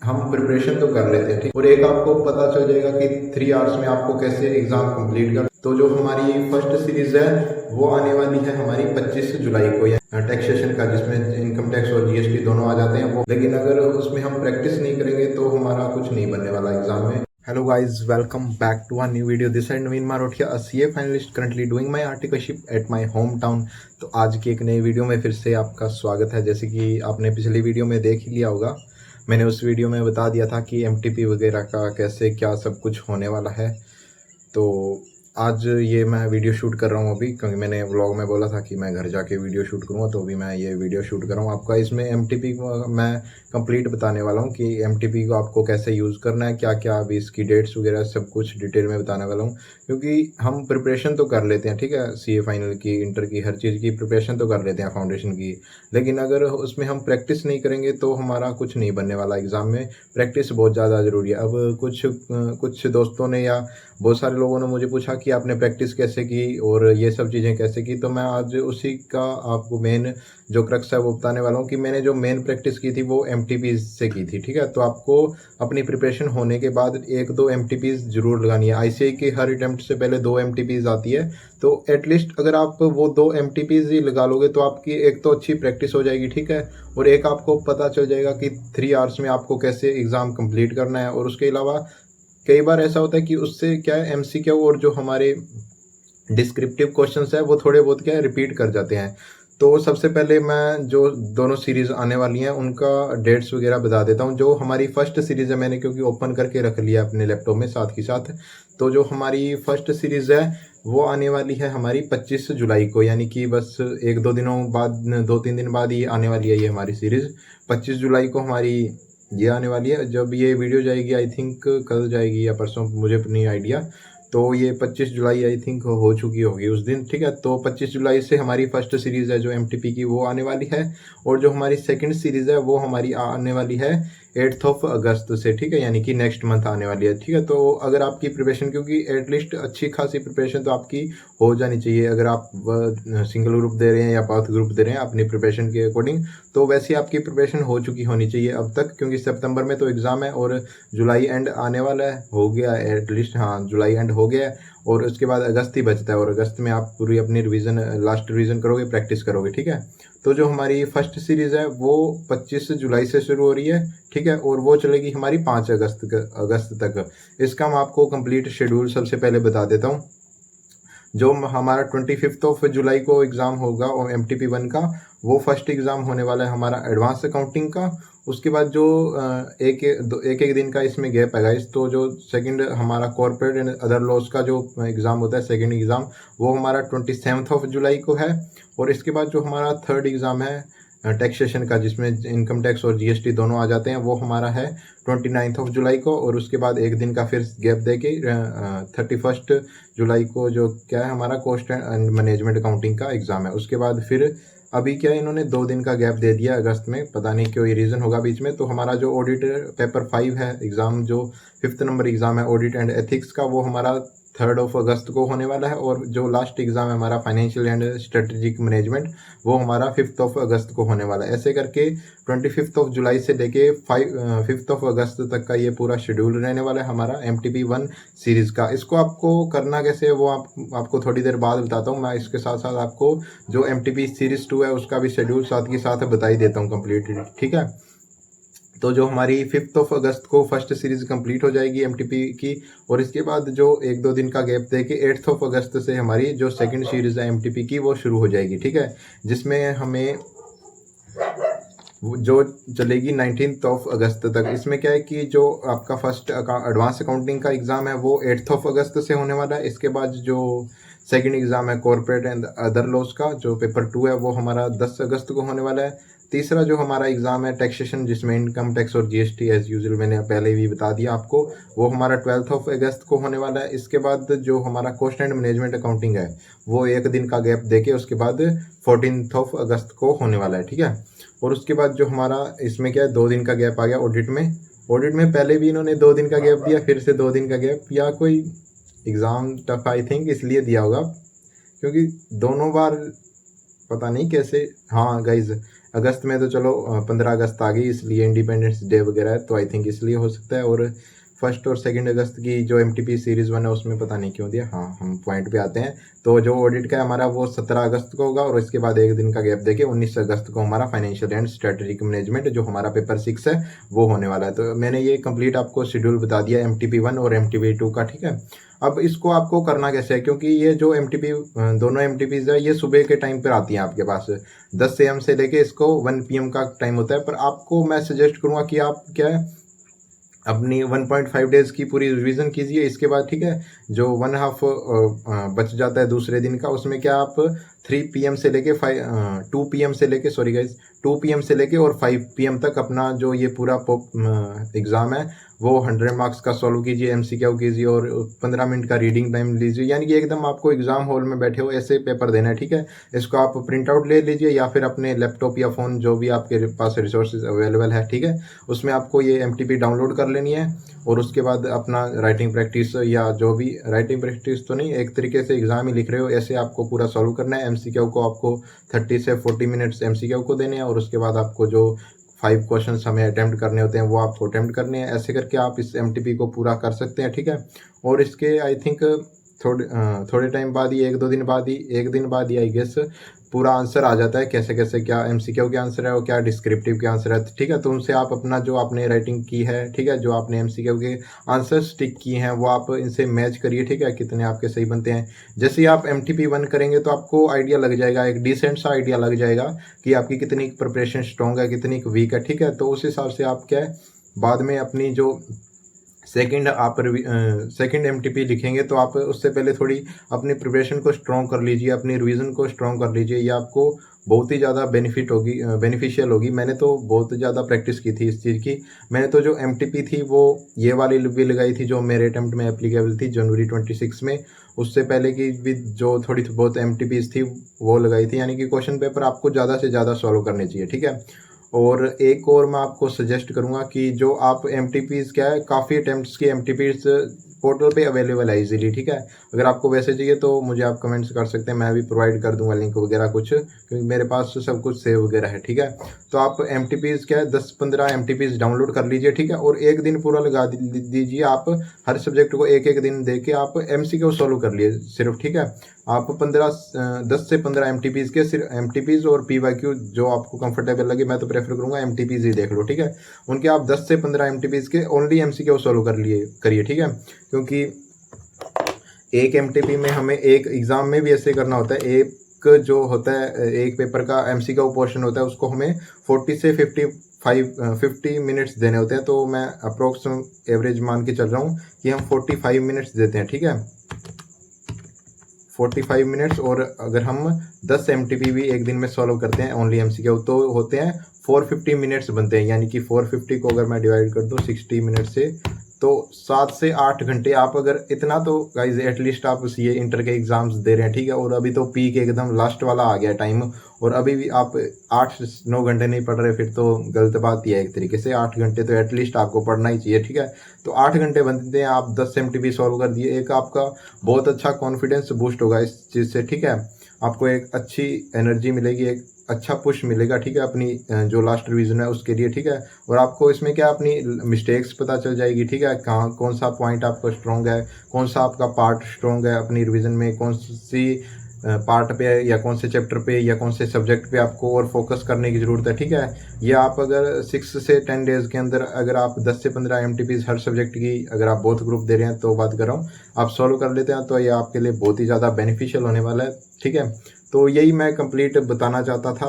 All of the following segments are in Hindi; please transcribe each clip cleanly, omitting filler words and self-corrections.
हम प्रिपरेशन तो कर लेते हैं ठीक, और एक आपको पता चल जाएगा कि 3 आवर्स में आपको कैसे एग्जाम कंप्लीट कर। तो जो हमारी फर्स्ट सीरीज है वो आने वाली है हमारी 25 जुलाई को, या टैक्सेशन का, जिसमें इनकम टैक्स और जीएसटी दोनों आ जाते हैं वो। लेकिन अगर उसमें हम प्रैक्टिस नहीं करेंगे तो हमारा कुछ नहीं बनने वाला एग्जाम में। Hello guys, welcome back to a new video. This side Naveen Marothia, a CA finalist currently doing my articleship at my home town. तो आज की एक नई वीडियो में फिर से आपका स्वागत है। जैसे कि आपने पिछली वीडियो में देख ही लिया होगा, मैंने उस वीडियो में बता दिया था कि एमटीपी वगैरह का कैसे क्या सब कुछ होने वाला है। तो आज ये मैं वीडियो शूट कर रहा हूँ अभी, क्योंकि मैंने व्लॉग में बोला था कि मैं घर जाके वीडियो शूट करूँगा, तो अभी मैं ये वीडियो शूट कर रहा हूँ आपका। इसमें एमटीपी को मैं कंप्लीट बताने वाला हूँ कि एमटीपी को आपको कैसे यूज़ करना है, क्या क्या अभी इसकी डेट्स वगैरह सब कुछ डिटेल में बताने वाला हूँ। क्योंकि हम प्रिपरेशन तो कर लेते हैं, ठीक है, सीए फाइनल की, इंटर की, हर चीज़ की प्रिपरेशन तो कर लेते हैं, फाउंडेशन की। लेकिन अगर उसमें हम प्रैक्टिस नहीं करेंगे तो हमारा कुछ नहीं बनने वाला एग्ज़ाम में। प्रैक्टिस बहुत ज़्यादा ज़रूरी है। अब कुछ दोस्तों ने या बहुत सारे लोगों ने मुझे पूछा कि आपने प्रैक्टिस कैसे की और ये सब चीज़ें कैसे की। तो मैं आज उसी का आपको मेन जो क्रक्स है वो बताने वाला हूँ कि मैंने जो मेन प्रैक्टिस की थी वो एमटीपीज से की थी, ठीक है। तो आपको अपनी प्रिपरेशन होने के बाद 1-2 एमटीपीज जरूर लगानी है। आईसीआई की हर अटेम्प्ट से पहले 2 एमटीपीज आती है, तो एटलीस्ट अगर आप वो 2 एमटीपीज ही लगा लोगे तो आपकी एक तो अच्छी प्रैक्टिस हो जाएगी, ठीक है, और एक आपको पता चल जाएगा कि 3 आवर्स में आपको कैसे एग्ज़ाम कंप्लीट करना है। और उसके अलावा कई बार ऐसा होता है कि उससे क्या है, एमसीक्यू और जो हमारे डिस्क्रिप्टिव क्वेश्चंस है वो थोड़े बहुत क्या है रिपीट कर जाते हैं। तो सबसे पहले मैं जो दोनों सीरीज़ आने वाली हैं उनका डेट्स वगैरह बता देता हूँ। जो हमारी फर्स्ट सीरीज़ है, मैंने क्योंकि ओपन करके रख लिया अपने लैपटॉप में साथ ही साथ। तो जो हमारी फर्स्ट सीरीज़ है वो आने वाली है हमारी 25 जुलाई को, यानी कि बस 1-2 दिनों बाद, 2-3 दिन बाद ही आने वाली है ये हमारी सीरीज़। 25 जुलाई को हमारी ये आने वाली है। जब ये वीडियो जाएगी, आई थिंक कल जाएगी या परसों, मुझे नहीं आइडिया। तो ये 25 जुलाई आई थिंक हो चुकी होगी उस दिन, ठीक है। तो 25 जुलाई से हमारी फर्स्ट सीरीज़ है जो एमटीपी की वो आने वाली है, और जो हमारी सेकंड सीरीज़ है वो हमारी आने वाली है 8 अगस्त से, ठीक है, यानी कि नेक्स्ट मंथ आने वाली है, ठीक है। तो अगर आपकी प्रिपरेशन, क्योंकि एटलीस्ट अच्छी खासी प्रिपरेशन तो आपकी हो जानी चाहिए। अगर आप सिंगल ग्रुप दे रहे हैं या पाथ ग्रुप दे रहे हैं अपनी प्रिपरेशन के अकॉर्डिंग, तो वैसे आपकी प्रिपरेशन हो चुकी होनी चाहिए अब तक, क्योंकि सितंबर में तो एग्ज़ाम है और जुलाई एंड आने वाला है, हो गया एटलीस्ट, हाँ जुलाई एंड हो गया है, और उसके बाद अगस्त ही बचता है, और अगस्त में आप पूरी अपनी रिवीजन, लास्ट रिवीजन करोगे, प्रैक्टिस करोगे, ठीक है। तो जो हमारी फर्स्ट सीरीज़ है वो 25 जुलाई से शुरू हो रही है, ठीक है, और वो चलेगी हमारी 5 अगस्त तक। इसका मैं आपको कंप्लीट शेड्यूल सबसे पहले बता देता हूँ। जो हमारा 25 जुलाई को एग्ज़ाम होगा और MTP1 का, वो फर्स्ट एग्ज़ाम होने वाला है हमारा एडवांस अकाउंटिंग का। उसके बाद जो एक दिन का इसमें गैप है गाइस, तो जो सेकंड हमारा कॉर्पोरेट एंड अदर लॉज का जो एग्ज़ाम होता है, सेकंड एग्ज़ाम, वो हमारा 27 जुलाई को है। और इसके बाद जो हमारा थर्ड एग्ज़ाम है टैक्सेशन का, जिसमें इनकम टैक्स और जीएसटी दोनों आ जाते हैं, वो हमारा है 29 जुलाई को। और उसके बाद एक दिन का फिर गैप दे के 31 जुलाई को जो क्या है हमारा कॉस्ट एंड मैनेजमेंट अकाउंटिंग का एग्ज़ाम है। उसके बाद फिर अभी क्या है, इन्होंने 2 दिन का गैप दे दिया अगस्त में, पता नहीं क्यों, ये रीज़न होगा बीच में। तो हमारा जो ऑडिट पेपर 5 है एग्ज़ाम, जो 5th नंबर एग्ज़ाम है ऑडिट एंड एथिक्स का, वो हमारा 3 अगस्त को होने वाला है। और जो लास्ट एग्ज़ाम है हमारा फाइनेंशियल एंड स्ट्रेटेजिक मैनेजमेंट, वो हमारा 5 अगस्त को होने वाला है। ऐसे करके 25 जुलाई से लेके 5 अगस्त तक का ये पूरा शेड्यूल रहने वाला है हमारा MTP1 सीरीज़ का। इसको आपको करना कैसे है वो आपको थोड़ी देर बाद बताता हूँ। मैं इसके साथ साथ आपको जो MTP सीरीज़ 2 है उसका भी शेड्यूल साथ के साथ बता ही देता हूँ कम्प्लीटली, ठीक है। तो जो हमारी 5 अगस्त को फर्स्ट सीरीज़ कंप्लीट हो जाएगी MTP की, और इसके बाद जो 1-2 दिन का गैप दे के 8 अगस्त से हमारी जो सेकंड सीरीज़ है MTP की वो शुरू हो जाएगी, ठीक है, जिसमें हमें जो चलेगी 19 अगस्त तक। इसमें क्या है कि जो आपका फर्स्ट एडवांस अकाउंटिंग का एग्ज़ाम है वो 8 अगस्त से होने वाला है। इसके बाद जो सेकंड एग्ज़ाम है कॉर्पोरेट एंड अदर लॉज का, जो पेपर 2 है, वो हमारा 10 अगस्त को होने वाला है। तीसरा जो हमारा एग्ज़ाम है टैक्सेशन, जिसमें इनकम टैक्स और जीएसटी एज यूजुअल मैंने पहले भी बता दिया आपको, वो हमारा 12 अगस्त को होने वाला है। इसके बाद जो हमारा कॉस्ट एंड मैनेजमेंट अकाउंटिंग है वो एक दिन का गैप देके उसके बाद 14 अगस्त को होने वाला है, ठीक है। और उसके बाद जो हमारा इसमें क्या है, 2 दिन का गैप आ गया ऑडिट में। ऑडिट में पहले भी इन्होंने 2 दिन का गैप दिया, फिर से 2 दिन का गैप, या कोई एग्ज़ाम टफ आई थिंक इसलिए दिया होगा, क्योंकि दोनों बार पता नहीं कैसे। हाँ गाइज, अगस्त में तो चलो 15 अगस्त आ गई, इसलिए इंडिपेंडेंस डे वगैरह है, तो आई थिंक इसलिए हो सकता है। और 1 और 2 अगस्त की जो MTP सीरीज़ 1 है उसमें पता नहीं क्यों दिया। हाँ, हम पॉइंट पे आते हैं। तो जो ऑडिट का है हमारा वो 17 अगस्त को होगा, और इसके बाद एक दिन का गैप देके 19 अगस्त को हमारा फाइनेंशियल एंड स्ट्रेटेजिक मैनेजमेंट जो हमारा पेपर 6 है वो होने वाला है। तो मैंने ये कंप्लीट आपको शेड्यूल बता दिया MTP 1 और MTP 2 का, ठीक है। अब इसको आपको करना कैसे है, क्योंकि ये जो MTP दोनों MTPs है ये सुबह के टाइम पर आती हैं आपके पास, 10 AM से लेके इसको 1 PM का टाइम होता है। पर आपको मैं सजेस्ट करूँगा कि आप क्या है अपनी 1.5 डेज़ की पूरी रिवीजन कीजिए। इसके बाद ठीक है, जो 1/2 बच जाता है दूसरे दिन का, उसमें क्या आप 3 PM से लेके 2 PM से लेके 2 PM से लेके और 5 PM तक अपना जो ये पूरा एग्ज़ाम है वो 100 मार्क्स का सॉल्व कीजिए, MCQ कीजिए और 15 मिनट का रीडिंग टाइम लीजिए। यानी कि एकदम आपको एग्ज़ाम हॉल में बैठे हो ऐसे पेपर देना है, ठीक है। इसको आप प्रिंट आउट ले लीजिए या फिर अपने लैपटॉप या फ़ोन जो भी आपके पास रिसोर्सेज अवेलेबल है, ठीक है, उसमें आपको ये MTP डाउनलोड कर लेनी है। और उसके बाद अपना राइटिंग प्रैक्टिस या जो भी राइटिंग प्रैक्टिस तो नहीं, एक तरीके से एग्ज़ाम ही लिख रहे हो ऐसे आपको पूरा सॉल्व करना है। MCQ को आपको 30 से 40 मिनट्स MCQ को देने हैं, और उसके बाद आपको जो 5 क्वेश्चंस हमें अटेम्प्ट करने होते हैं वो आपको अटेम्प्ट करने हैं। ऐसे करके आप इस MTP को पूरा कर सकते हैं, ठीक है। और इसके आई थिंक थोड़े टाइम बाद ही, 1-2 दिन बाद ही, 1 दिन बाद ही आई गेस पूरा आंसर आ जाता है, कैसे कैसे क्या MCQ के आंसर है और क्या डिस्क्रिप्टिव के आंसर है, ठीक है। तो उनसे आप अपना जो आपने राइटिंग की है, ठीक है, जो आपने MCQ के आंसर टिक किए हैं वो आप इनसे मैच करिए, ठीक है, कितने आपके सही बनते हैं। जैसे ही आप MTP 1 करेंगे तो आपको आइडिया लग जाएगा, एक डिसेंट सा आइडिया लग जाएगा कि आपकी कितनी प्रिपरेशन स्ट्रॉन्ग है, कितनी वीक है, ठीक है। तो उस हिसाब से आप क्या है बाद में अपनी जो सेकंड MTP लिखेंगे तो आप उससे पहले थोड़ी अपनी प्रिपरेशन को स्ट्रॉन्ग कर लीजिए, अपनी रिवीजन को स्ट्रॉन्ग कर लीजिए। ये आपको बहुत ही ज़्यादा बेनिफिशियल होगी। मैंने तो बहुत ज़्यादा प्रैक्टिस की थी इस चीज़ की। मैंने तो जो MTP थी वो ये वाली भी लगाई थी जो मेरे अटेम्प्ट में एप्लीकेबल थी जनवरी 26 में। उससे पहले की भी जो थोड़ी बहुत MTPs थी वो लगाई थी। यानी कि क्वेश्चन पेपर आपको ज़्यादा से ज़्यादा सॉल्व करने चाहिए, ठीक है। और एक और मैं आपको सजेस्ट करूंगा कि जो आप MTPs क्या है, काफ़ी अटेम्प्ट्स की MTPs पोर्टल पे अवेलेबल है इजीली, ठीक है। अगर आपको वैसे चाहिए तो मुझे आप कमेंट्स कर सकते हैं, मैं भी प्रोवाइड कर दूंगा लिंक वगैरह कुछ, क्योंकि मेरे पास सब कुछ सेव वगैरह है, ठीक है। तो आप MTPs क्या है 10-15 MTPs डाउनलोड कर लीजिए, ठीक है। और एक दिन पूरा लगा दीजिए आप हर सब्जेक्ट को एक एक दिन दे के आप MCQ सॉल्व कर लिए सिर्फ, ठीक है। आप 10 से 15 MTPs के सिर्फ MTPs और PYQ जो आपको कंफर्टेबल लगे, मैं तो प्रेफर करूंगा MTPs ही देख लो, ठीक है। उनके आप 10 से 15 MTPs के ओनली MCQ सॉल्व करिए, ठीक है। क्योंकि एक MTP में हमें एक एग्ज़ाम में भी ऐसे करना होता है, एक जो होता है एक पेपर का MCQ पोर्शन होता है उसको हमें 40 से 50 मिनट्स देने होते हैं। तो मैं अप्रोक्स एवरेज मान के चल रहा हूँ कि हम 45 मिनट्स देते हैं, ठीक है, 45 मिनट्स। और अगर हम 10 MTP भी एक दिन में सॉल्व करते हैं ओनली MCQ तो होते हैं 450 मिनट्स बनते हैं। यानी कि 450 को अगर मैं डिवाइड कर दूँ 60 मिनट से तो 7 से 8 घंटे आप अगर इतना, तो गाइज एटलीस्ट आप ये इंटर के एग्जाम्स दे रहे हैं, ठीक है। और अभी तो पीक एकदम लास्ट वाला आ गया टाइम, और अभी भी आप 8-9 घंटे नहीं पढ़ रहे, फिर तो गलत बात ही है एक तरीके से। 8 घंटे तो एटलीस्ट आपको पढ़ना ही चाहिए, ठीक है। तो 8 घंटे बनते हैं, आप 10 MTP सॉल्व कर दिए, एक आपका बहुत अच्छा कॉन्फिडेंस बूस्ट होगा इस चीज़ से, ठीक है। आपको एक अच्छी एनर्जी मिलेगी, एक अच्छा पुश मिलेगा, ठीक है, अपनी जो लास्ट रिवीजन है उसके लिए, ठीक है। और आपको इसमें क्या अपनी मिस्टेक्स पता चल जाएगी, ठीक है, कहाँ कौन सा पॉइंट आपका स्ट्रॉन्ग है, कौन सा आपका पार्ट स्ट्रॉन्ग है अपनी रिवीजन में, कौन सी पार्ट पे या कौन से चैप्टर पे या कौन से सब्जेक्ट पे आपको और फोकस करने की ज़रूरत है, ठीक है। ये आप अगर 6 से 10 डेज़ के अंदर अगर आप 10 से 15 MTPs हर सब्जेक्ट की अगर आप बहुत ग्रुप दे रहे हैं तो बात कर रहा हूँ, आप सॉल्व कर लेते हैं तो ये आपके लिए बहुत ही ज़्यादा बेनिफिशियल होने वाला है, ठीक है। तो यही मैं कंप्लीट बताना चाहता था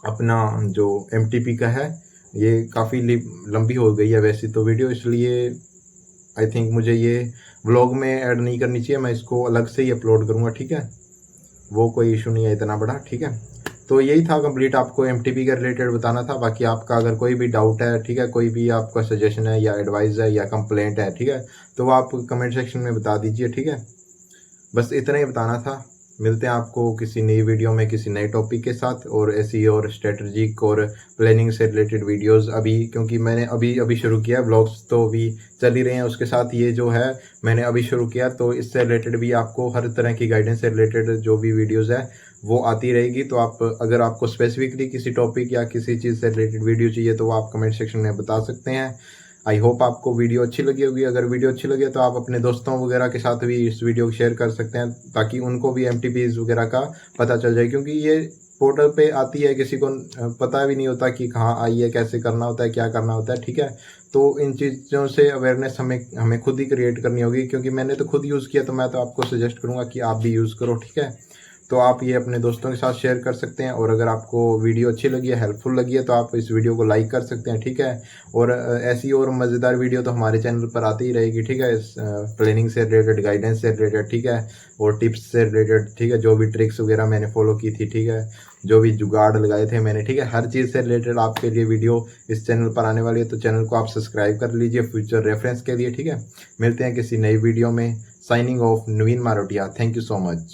अपना जो MTP का है। ये काफ़ी लंबी हो गई है वैसे तो वीडियो, इसलिए आई थिंक मुझे ये व्लॉग में ऐड नहीं करनी चाहिए, मैं इसको अलग से ही अपलोड करूँगा, ठीक है। वो कोई इशू नहीं है इतना बड़ा, ठीक है। तो यही था कंप्लीट आपको MTP के रिलेटेड बताना था। बाकी आपका अगर कोई भी डाउट है, ठीक है, कोई भी आपका सजेशन है या एडवाइस है या कंप्लेंट है, ठीक है, तो वो आप कमेंट सेक्शन में बता दीजिए, ठीक है। बस इतना ही बताना था। मिलते हैं आपको किसी नई वीडियो में किसी नए टॉपिक के साथ, और ऐसी और स्ट्रेटजिक और प्लानिंग से रिलेटेड वीडियोस अभी, क्योंकि मैंने अभी शुरू किया, व्लॉग्स तो अभी चल ही रहे हैं, उसके साथ ये जो है मैंने अभी शुरू किया, तो इससे रिलेटेड भी आपको हर तरह की गाइडेंस से रिलेटेड जो भी वीडियोस है वो आती रहेगी। तो आप अगर आपको स्पेसिफिकली किसी टॉपिक या किसी चीज़ से रिलेटेड वीडियो चाहिए तो वो आप कमेंट सेक्शन में बता सकते हैं। आई होप आपको वीडियो अच्छी लगी होगी। अगर वीडियो अच्छी लगे तो आप अपने दोस्तों वगैरह के साथ भी इस वीडियो को शेयर कर सकते हैं, ताकि उनको भी MTPs वगैरह का पता चल जाए, क्योंकि ये पोर्टल पे आती है, किसी को पता भी नहीं होता कि कहाँ आई है, कैसे करना होता है, क्या करना होता है, ठीक है। तो इन चीज़ों से अवेयरनेस हमें खुद ही क्रिएट करनी होगी, क्योंकि मैंने तो खुद यूज़ किया, तो मैं तो आपको सजेस्ट करूँगा कि आप भी यूज़ करो, ठीक है। तो आप ये अपने दोस्तों के साथ शेयर कर सकते हैं, और अगर आपको वीडियो अच्छी लगी है, हेल्पफुल लगी है, तो आप इस वीडियो को लाइक कर सकते हैं, ठीक है। और ऐसी और मज़ेदार वीडियो तो हमारे चैनल पर आती ही रहेगी, ठीक है। इस प्लानिंग से रिलेटेड, गाइडेंस से रिलेटेड, ठीक है, और टिप्स से रिलेटेड, ठीक है, जो भी ट्रिक्स वगैरह मैंने फॉलो की थी, ठीक है, जो भी जुगाड़ लगाए थे मैंने, ठीक है, हर चीज़ से रिलेटेड आपके लिए वीडियो इस चैनल पर आने वाली है। तो चैनल को आप सब्सक्राइब कर लीजिए फ्यूचर रेफरेंस के लिए, ठीक है। मिलते हैं किसी नई वीडियो में। Signing off, Naveen Marotiya. Thank you so much.